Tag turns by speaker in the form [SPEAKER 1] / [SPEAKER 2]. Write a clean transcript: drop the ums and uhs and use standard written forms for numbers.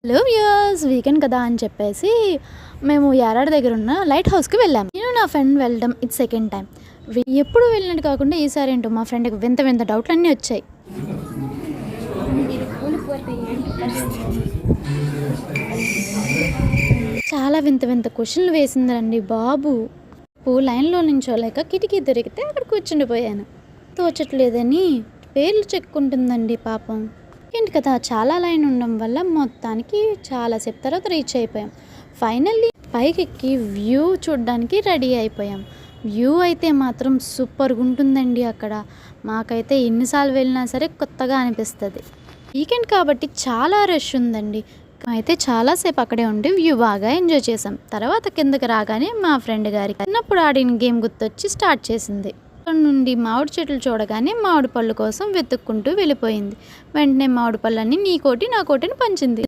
[SPEAKER 1] Hello viewers, weekend కదా అని చెప్పేసి మేము యారాడ దగ్గర ఉన్న లైట్ హౌస్కి వెళ్ళాము. నేను నా ఫ్రెండ్ వెళ్ళడం ఇది సెకండ్ టైం. ఎప్పుడు వెళ్ళినట్టు కాకుండా ఈసారి ఏంటో మా ఫ్రెండ్కి వింత వింత డౌట్లు అన్నీ వచ్చాయి. చాలా వింత వింత క్వశ్చన్లు వేసిందండి బాబు. లైన్లో నించోలేక కిటికీ దొరికితే అక్కడ కూర్చుండిపోయాను. తోచట్లేదని పేర్లు చెక్కుంటుందండి పాపం. ఏంటి కదా, చాలా లైన్ ఉండడం వల్ల మొత్తానికి చాలాసేపు తర్వాత రీచ్ అయిపోయాం. ఫైనల్లీ పైకి ఎక్కి వ్యూ చూడడానికి రెడీ అయిపోయాం. వ్యూ అయితే మాత్రం సూపర్గా ఉంటుందండి అక్కడ. మాకైతే ఎన్నిసార్లు వెళ్ళినా సరే కొత్తగా అనిపిస్తుంది. వీకెండ్ కాబట్టి చాలా రష్ ఉందండి. అయితే చాలాసేపు అక్కడే ఉండి వ్యూ బాగా ఎంజాయ్ చేసాం. తర్వాత కిందకి రాగానే మా ఫ్రెండ్ గారికి చిన్నప్పుడు ఆడిన గేమ్ గుర్తొచ్చి స్టార్ట్ చేసింది. అక్కడ నుండి మామిడి చెట్లు చూడగానే మామిడి పళ్ళు కోసం వెతుక్కుంటూ వెళ్ళిపోయింది. వెంటనే మామిడి పళ్ళన్నీ నీకోటి నాకోటిని పంచింది.